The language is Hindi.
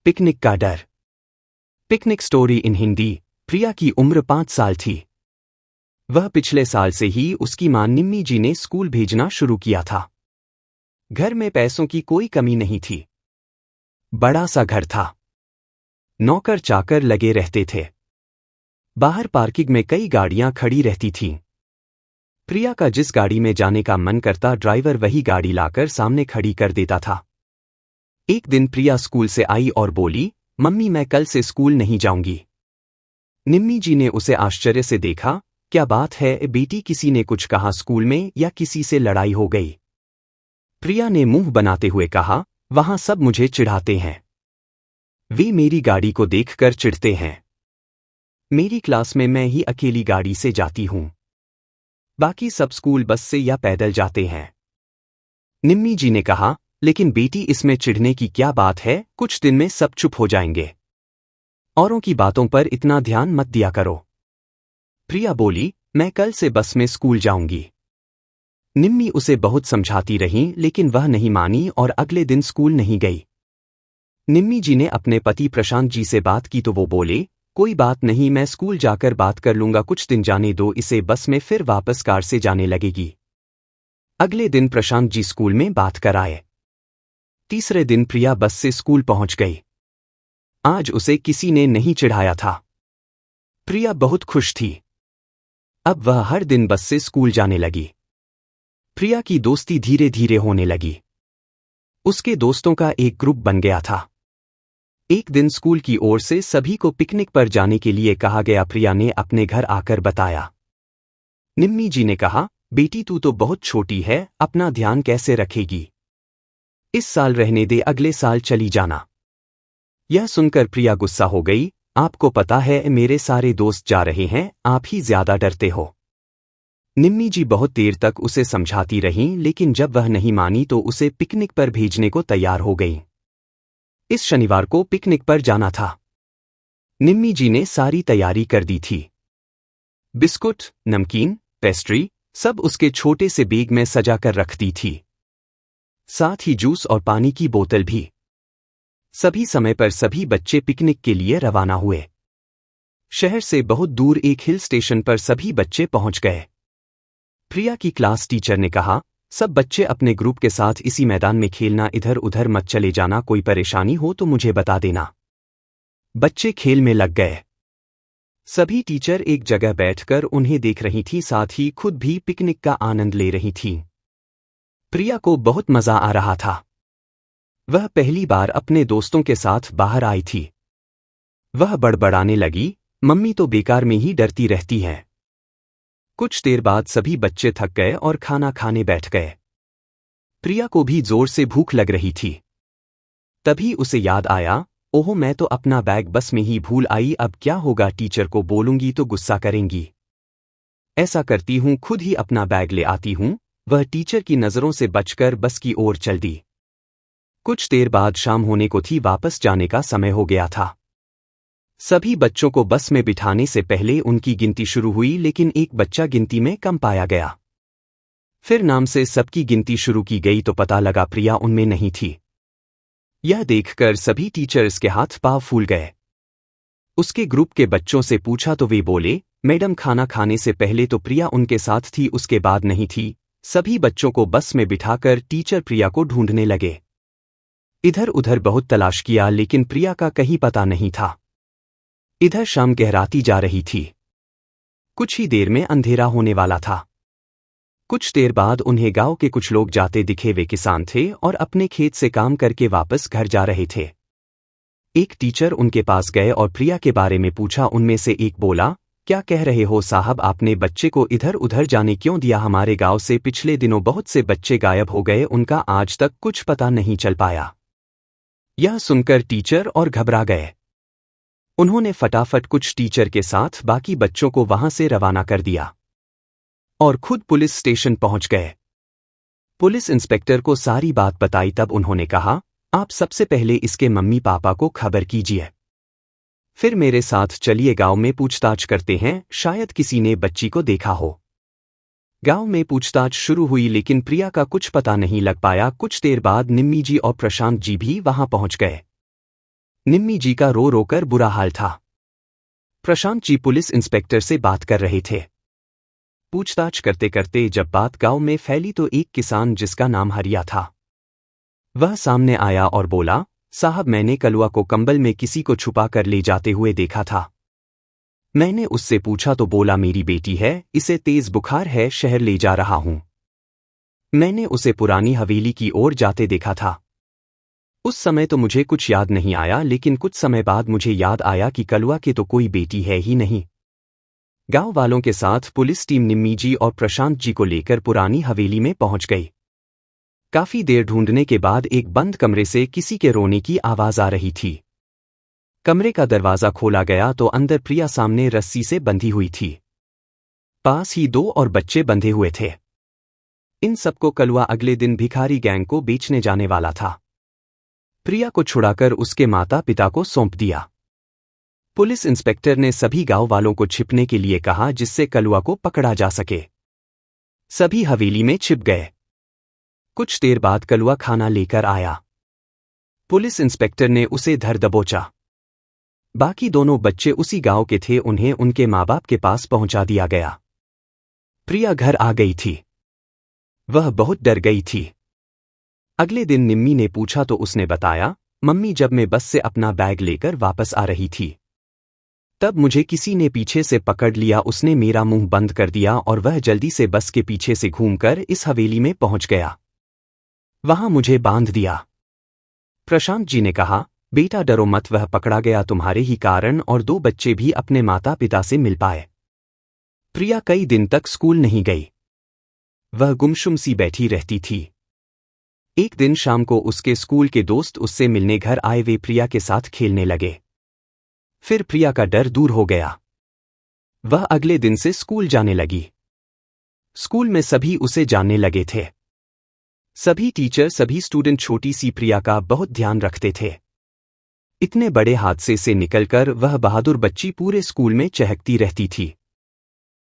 पिकनिक का डर। Picnic story in Hindi. Priya की उम्र 5 साल थी। वह पिछले साल से ही उसकी मां निम्मी जी ने स्कूल भेजना शुरू किया था। घर में पैसों की कोई कमी नहीं थी। बड़ा सा घर था। नौकर चाकर लगे रहते थे। बाहर पार्किंग में कई गाड़ियां खड़ी रहती थीं। प्रिया का जिस गाड़ी में जाने का मन करता ड्राइवर वही गाड़ी लाकर सामने खड़ी कर देता था। एक दिन प्रिया स्कूल से आई और बोली, मम्मी मैं कल से स्कूल नहीं जाऊंगी। निम्मी जी ने उसे आश्चर्य से देखा। क्या बात है बेटी, किसी ने कुछ कहा स्कूल में या किसी से लड़ाई हो गई? प्रिया ने मुंह बनाते हुए कहा, वहां सब मुझे चिढ़ाते हैं। वे मेरी गाड़ी को देखकर चिढ़ते हैं। मेरी क्लास में मैं ही अकेली गाड़ी से जाती हूं। बाकी सब स्कूल बस से या पैदल जाते हैं। निम्मी जी ने कहा, लेकिन बेटी इसमें चिढ़ने की क्या बात है, कुछ दिन में सब चुप हो जाएंगे। औरों की बातों पर इतना ध्यान मत दिया करो। प्रिया बोली, मैं कल से बस में स्कूल जाऊंगी। निम्मी उसे बहुत समझाती रहीं लेकिन वह नहीं मानी और अगले दिन स्कूल नहीं गई। निम्मी जी ने अपने पति प्रशांत जी से बात की तो वो बोले, कोई बात नहीं, मैं स्कूल जाकर बात कर लूंगा, कुछ दिन जाने दो इसे, बस में फिर वापस कार से जाने लगेगी। अगले दिन प्रशांत जी स्कूल में बात कर आए। तीसरे दिन प्रिया बस से स्कूल पहुंच गई। आज उसे किसी ने नहीं चिढ़ाया था। प्रिया बहुत खुश थी। अब वह हर दिन बस से स्कूल जाने लगी। प्रिया की दोस्ती धीरे धीरे होने लगी। उसके दोस्तों का एक ग्रुप बन गया था। एक दिन स्कूल की ओर से सभी को पिकनिक पर जाने के लिए कहा गया। प्रिया ने अपने घर आकर बताया। निम्मी जी ने कहा, बेटी तू तो बहुत छोटी है, अपना ध्यान कैसे रखेगी? इस साल रहने दे, अगले साल चली जाना। यह सुनकर प्रिया गुस्सा हो गई। आपको पता है मेरे सारे दोस्त जा रहे हैं, आप ही ज्यादा डरते हो। निम्मी जी बहुत देर तक उसे समझाती रहीं लेकिन जब वह नहीं मानी तो उसे पिकनिक पर भेजने को तैयार हो गई। इस शनिवार को पिकनिक पर जाना था। निम्मी जी ने सारी तैयारी कर दी थी। बिस्कुट, नमकीन, पेस्ट्री सब उसके छोटे से बैग में सजा कर रख दी थी। साथ ही जूस और पानी की बोतल भी। सभी समय पर सभी बच्चे पिकनिक के लिए रवाना हुए। शहर से बहुत दूर एक हिल स्टेशन पर सभी बच्चे पहुंच गए। प्रिया की क्लास टीचर ने कहा, सब बच्चे अपने ग्रुप के साथ इसी मैदान में खेलना, इधर उधर मत चले जाना, कोई परेशानी हो तो मुझे बता देना। बच्चे खेल में लग गए। सभी टीचर एक जगह बैठकर उन्हें देख रही थी, साथ ही खुद भी पिकनिक का आनंद ले रही थीं। प्रिया को बहुत मजा आ रहा था। वह पहली बार अपने दोस्तों के साथ बाहर आई थी। वह बड़बड़ाने लगी, मम्मी तो बेकार में ही डरती रहती हैं। कुछ देर बाद सभी बच्चे थक गए और खाना खाने बैठ गए। प्रिया को भी जोर से भूख लग रही थी। तभी उसे याद आया, ओहो मैं तो अपना बैग बस में ही भूल आई, अब क्या होगा, टीचर को बोलूंगी तो गुस्सा करेंगी। ऐसा करती हूं, खुद ही अपना बैग ले आती हूं। वह टीचर की नजरों से बचकर बस की ओर चल दी। कुछ देर बाद शाम होने को थी, वापस जाने का समय हो गया था। सभी बच्चों को बस में बिठाने से पहले उनकी गिनती शुरू हुई लेकिन एक बच्चा गिनती में कम पाया गया। फिर नाम से सबकी गिनती शुरू की गई तो पता लगा प्रिया उनमें नहीं थी। यह देखकर सभी टीचर्स के हाथ पांव फूल गए। उसके ग्रुप के बच्चों से पूछा तो वे बोले, मैडम खाना खाने से पहले तो प्रिया उनके साथ थी, उसके बाद नहीं थी। सभी बच्चों को बस में बिठाकर टीचर प्रिया को ढूंढने लगे। इधर उधर बहुत तलाश किया लेकिन प्रिया का कहीं पता नहीं था। इधर शाम गहराती जा रही थी। कुछ ही देर में अंधेरा होने वाला था। कुछ देर बाद उन्हें गांव के कुछ लोग जाते दिखे। वे किसान थे और अपने खेत से काम करके वापस घर जा रहे थे। एक टीचर उनके पास गए और प्रिया के बारे में पूछा। उनमें से एक बोला, क्या कह रहे हो साहब, आपने बच्चे को इधर उधर जाने क्यों दिया? हमारे गांव से पिछले दिनों बहुत से बच्चे गायब हो गए, उनका आज तक कुछ पता नहीं चल पाया। यह सुनकर टीचर और घबरा गए। उन्होंने फटाफट कुछ टीचर के साथ बाकी बच्चों को वहां से रवाना कर दिया और खुद पुलिस स्टेशन पहुंच गए। पुलिस इंस्पेक्टर को सारी बात बताई। तब उन्होंने कहा, आप सबसे पहले इसके मम्मी पापा को खबर कीजिए, फिर मेरे साथ चलिए, गांव में पूछताछ करते हैं, शायद किसी ने बच्ची को देखा हो। गांव में पूछताछ शुरू हुई लेकिन प्रिया का कुछ पता नहीं लग पाया। कुछ देर बाद निम्मी जी और प्रशांत जी भी वहां पहुंच गए। निम्मी जी का रो रोकर बुरा हाल था। प्रशांत जी पुलिस इंस्पेक्टर से बात कर रहे थे। पूछताछ करते करते जब बात गांव में फैली तो एक किसान जिसका नाम हरिया था, वह सामने आया और बोला, साहब मैंने कलुआ को कंबल में किसी को छुपा कर ले जाते हुए देखा था। मैंने उससे पूछा तो बोला मेरी बेटी है, इसे तेज बुखार है, शहर ले जा रहा हूं। मैंने उसे पुरानी हवेली की ओर जाते देखा था। उस समय तो मुझे कुछ याद नहीं आया, लेकिन कुछ समय बाद मुझे याद आया कि कलुआ के तो कोई बेटी है ही नहीं। गांव वालों के साथ पुलिस टीम निम्मी जी और प्रशांत जी को लेकर पुरानी हवेली में पहुंच गई। काफी देर ढूंढने के बाद एक बंद कमरे से किसी के रोने की आवाज आ रही थी। कमरे का दरवाजा खोला गया तो अंदर प्रिया सामने रस्सी से बंधी हुई थी। पास ही 2 और बच्चे बंधे हुए थे। इन सबको कलुआ अगले दिन भिखारी गैंग को बेचने जाने वाला था। प्रिया को छुड़ाकर उसके माता पिता को सौंप दिया। पुलिस इंस्पेक्टर ने सभी गांव वालों को छिपने के लिए कहा जिससे कलुआ को पकड़ा जा सके। सभी हवेली में छिप गए। कुछ देर बाद कलुआ खाना लेकर आया। पुलिस इंस्पेक्टर ने उसे धर दबोचा। बाकी दोनों बच्चे उसी गांव के थे, उन्हें उनके माँ बाप के पास पहुंचा दिया गया। प्रिया घर आ गई थी। वह बहुत डर गई थी। अगले दिन निम्मी ने पूछा तो उसने बताया, मम्मी जब मैं बस से अपना बैग लेकर वापस आ रही थी तब मुझे किसी ने पीछे से पकड़ लिया। उसने मेरा मुंह बंद कर दिया और वह जल्दी से बस के पीछे से घूमकर इस हवेली में पहुंच गया। वहां मुझे बांध दिया। प्रशांत जी ने कहा, बेटा डरो मत, वह पकड़ा गया तुम्हारे ही कारण और 2 बच्चे भी अपने माता पिता से मिल पाए। प्रिया कई दिन तक स्कूल नहीं गई। वह गुमसुम सी बैठी रहती थी। एक दिन शाम को उसके स्कूल के दोस्त उससे मिलने घर आए। वे प्रिया के साथ खेलने लगे। फिर प्रिया का डर दूर हो गया। वह अगले दिन से स्कूल जाने लगी। स्कूल में सभी उसे जानने लगे थे। सभी टीचर, सभी स्टूडेंट छोटी सी प्रिया का बहुत ध्यान रखते थे। इतने बड़े हादसे से निकलकर वह बहादुर बच्ची पूरे स्कूल में चहकती रहती थी।